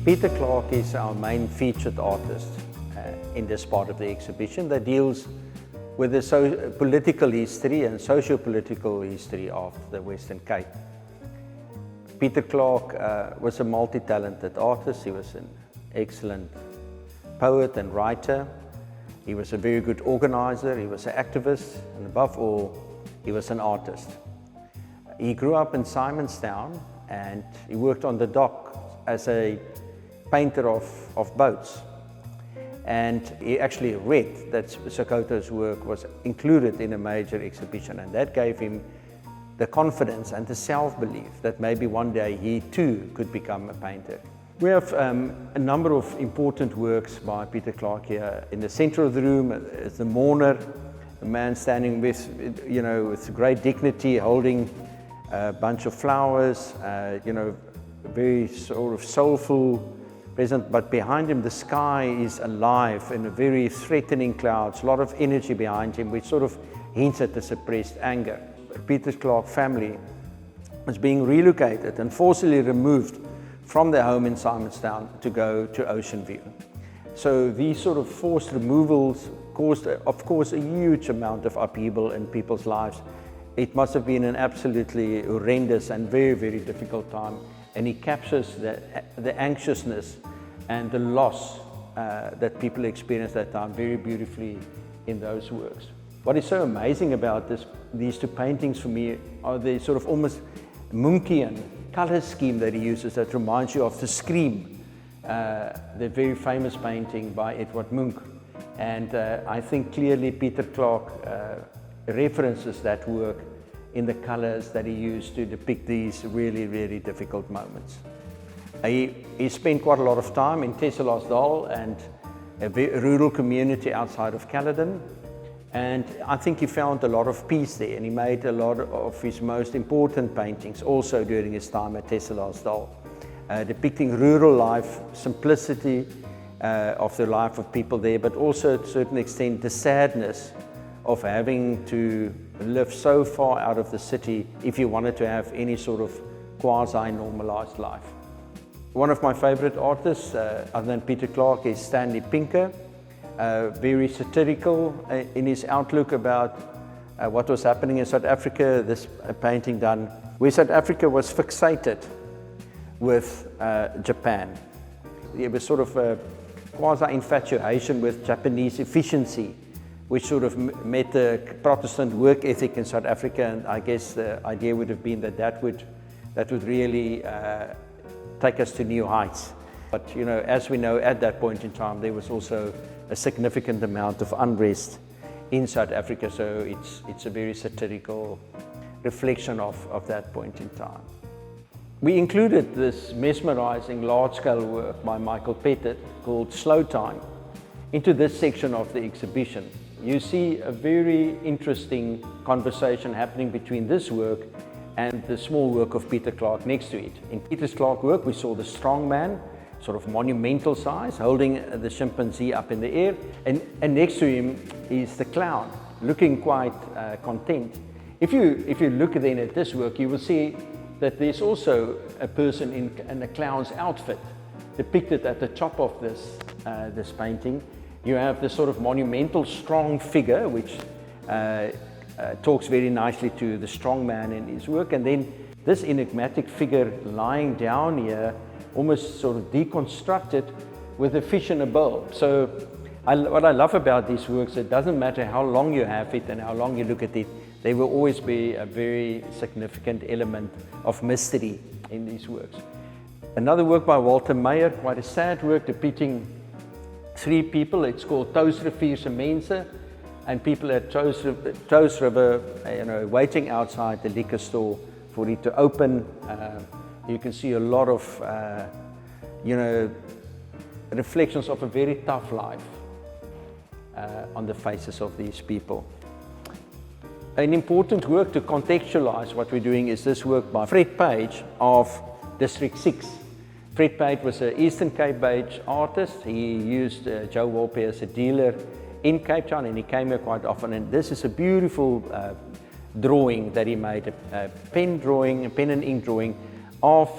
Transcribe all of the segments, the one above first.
Peter Clarke is our main featured artist in this part of the exhibition that deals with the political history and socio-political history of the Western Cape. Peter Clarke was a multi-talented artist. He was an excellent poet and writer. He was a very good organizer. He was an activist, and above all, he was an artist. He grew up in Simonstown and he worked on the dock as a painter of boats. And he actually read that Sokoto's work was included in a major exhibition, and that gave him the confidence and the self-belief that maybe one day he too could become a painter. We have a number of important works by Peter Clarke here. In the center of the room is the mourner, a man standing with great dignity, holding a bunch of flowers, very sort of soulful present, but behind him the sky is alive in a very threatening clouds, a lot of energy behind him, which sort of hints at the suppressed anger. Peter Clarke family was being relocated and forcibly removed from their home in Simonstown to go to Ocean View. So these sort of forced removals caused, of course, a huge amount of upheaval in people's lives. It must have been an absolutely horrendous and very, very difficult time. And he captures the anxiousness and the loss that people experienced at that time very beautifully in those works. What is so amazing about these two paintings for me are the sort of almost Munchian color scheme that he uses that reminds you of The Scream, the very famous painting by Edward Munch. And I think clearly Peter Clarke references that work in the colors that he used to depict these really, really difficult moments. He spent quite a lot of time in Tesselasdal and a rural community outside of Caledon. And I think he found a lot of peace there, and he made a lot of his most important paintings also during his time at Tesselasdal, depicting rural life, simplicity of the life of people there, but also to a certain extent the sadness of having to live so far out of the city if you wanted to have any sort of quasi-normalized life. One of my favorite artists, other than Peter Clarke, is Stanley Pinker. Very satirical in his outlook about what was happening in South Africa. This painting done where South Africa was fixated with Japan. There was sort of a quasi-infatuation with Japanese efficiency, which sort of met the Protestant work ethic in South Africa, and I guess the idea would have been that would really take us to new heights. But as we know, at that point in time, there was also a significant amount of unrest in South Africa, so it's a very satirical reflection of that point in time. We included this mesmerizing large-scale work by Michael Pettit called Slow Time into this section of the exhibition. You see a very interesting conversation happening between this work and the small work of Peter Clarke next to it. In Peter Clarke's work, we saw the strong man, sort of monumental size, holding the chimpanzee up in the air, and next to him is the clown, looking quite content. If you look then at this work, you will see that there's also a person in a clown's outfit depicted at the top of this painting. You have this sort of monumental strong figure, which talks very nicely to the strong man in his work, and then this enigmatic figure lying down here, almost sort of deconstructed with a fish in a bowl. So what I love about these works, it doesn't matter how long you have it and how long you look at it, there will always be a very significant element of mystery in these works. Another work by Walter Meyer, quite a sad work depicting three people. It's called Toosrivierse Mense, and people at Toos River, waiting outside the liquor store for it to open. You can see a lot of, reflections of a very tough life on the faces of these people. An important work to contextualize what we're doing is this work by Fred Page of District 6. Fred Page was an Eastern Cape-based artist. He used Joe Wolpe as a dealer in Cape Town, and he came here quite often. And this is a beautiful drawing that he made, a pen and ink drawing of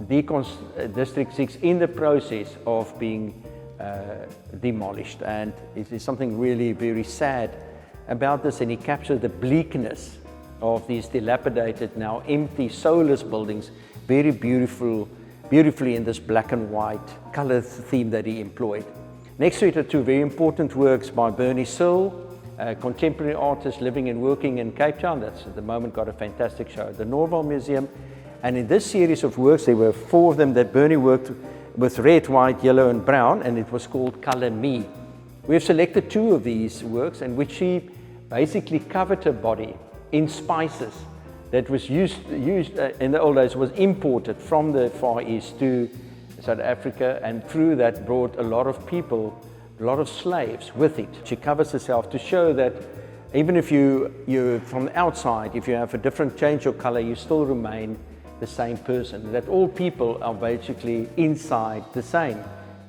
District 6 in the process of being demolished. And it is something really very sad about this, and he captured the bleakness of these dilapidated, now empty, soulless buildings very beautifully in this black and white color theme that he employed. Next to it are two very important works by Bernie Searle, a contemporary artist living and working in Cape Town. That's at the moment got a fantastic show at the Norval Museum. And in this series of works, there were 4 of them that Bernie worked with red, white, yellow and brown, and it was called Color Me. We have selected 2 of these works in which she basically covered her body in spices that was used in the old days, was imported from the Far East to South Africa, and through that brought a lot of people, a lot of slaves with it. She covers herself to show that even if you're from the outside, if you have a different change of color, you still remain the same person, that all people are basically inside the same,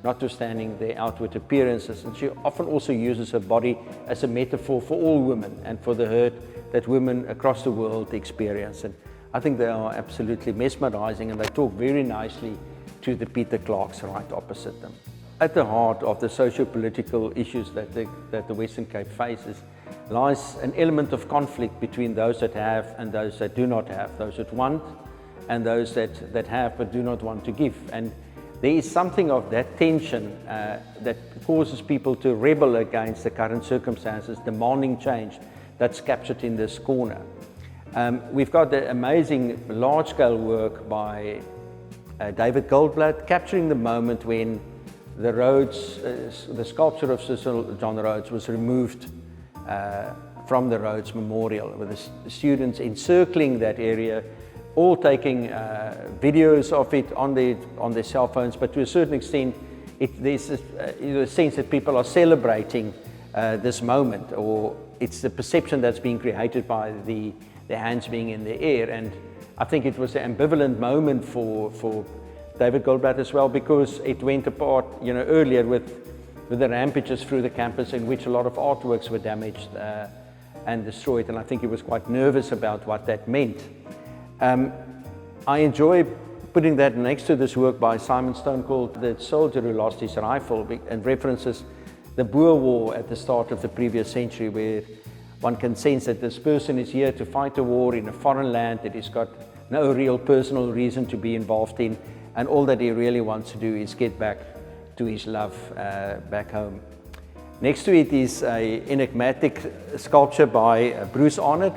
notwithstanding their outward appearances. And she often also uses her body as a metaphor for all women and for the hurt that women across the world experience. And I think they are absolutely mesmerizing, and they talk very nicely to the Peter Clarkes right opposite them. At the heart of the socio-political issues that the Western Cape faces lies an element of conflict between those that have and those that do not have, those that want and those that have but do not want to give. And there is something of that tension that causes people to rebel against the current circumstances, demanding change, that's captured in this corner. We've got the amazing large-scale work by David Goldblatt, capturing the moment when the Rhodes, the sculpture of Cecil John Rhodes was removed from the Rhodes Memorial, with the students encircling that area, all taking videos of it on their cell phones, but to a certain extent, there's a sense that people are celebrating this moment, or it's the perception that's being created by the hands being in the air. And I think it was an ambivalent moment for David Goldblatt as well, because it went apart, earlier with the rampages through the campus, in which a lot of artworks were damaged and destroyed, and I think he was quite nervous about what that meant. I enjoy putting that next to this work by Simon Stone called The Soldier Who Lost His Rifle, and references the Boer War at the start of the previous century, where one can sense that this person is here to fight a war in a foreign land that he's got no real personal reason to be involved in, and all that he really wants to do is get back to his love back home. Next to it is an enigmatic sculpture by Bruce Arnott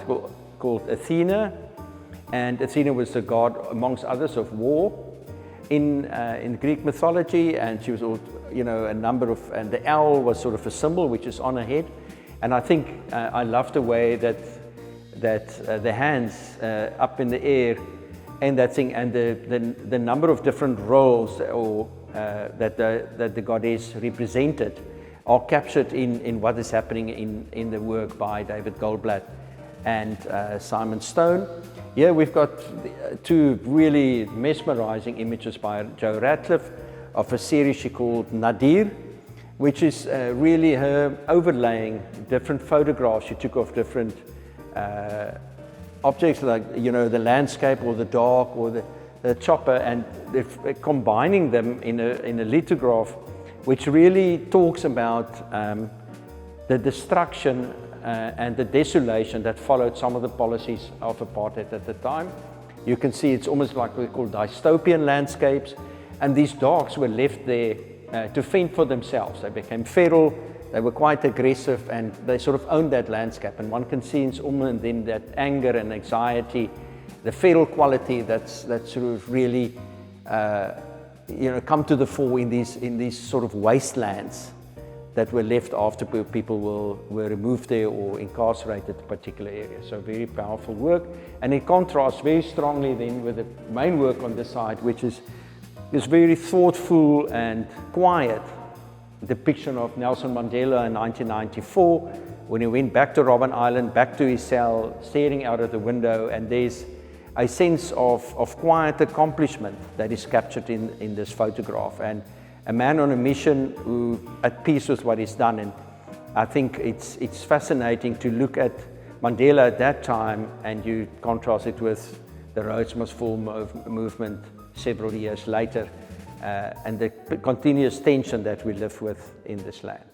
called Athena, and Athena was the god, amongst others, of war in Greek mythology, and she was, a number of, and the owl was sort of a symbol which is on her head. And I think I love the way that the hands up in the air and that thing, and the number of different roles that the goddess represented are captured in what is happening in the work by David Goldblatt and Simon Stone. Here we've got 2 really mesmerizing images by Jo Ratcliffe of a series she called Nadir, which is really her overlaying different photographs she took of different objects, like the landscape or the dark or the chopper, and combining them in a lithograph, which really talks about the destruction and the desolation that followed some of the policies of apartheid at the time. You can see it's almost like what we call dystopian landscapes, and these dogs were left there to fend for themselves. They became feral, they were quite aggressive, and they sort of owned that landscape. And one can see in them that anger and anxiety, the feral quality that's sort of really come to the fore in these sort of wastelands that were left after people were removed there or incarcerated in particular areas. So very powerful work, and it contrasts very strongly then with the main work on this side, which is this very thoughtful and quiet depiction of Nelson Mandela in 1994, when he went back to Robben Island, back to his cell, staring out of the window, and there's a sense of quiet accomplishment that is captured in this photograph, and a man on a mission who at peace with what he's done. And I think it's fascinating to look at Mandela at that time, and you contrast it with the Rhodes Must Fall movement several years later, and the continuous tension that we live with in this land.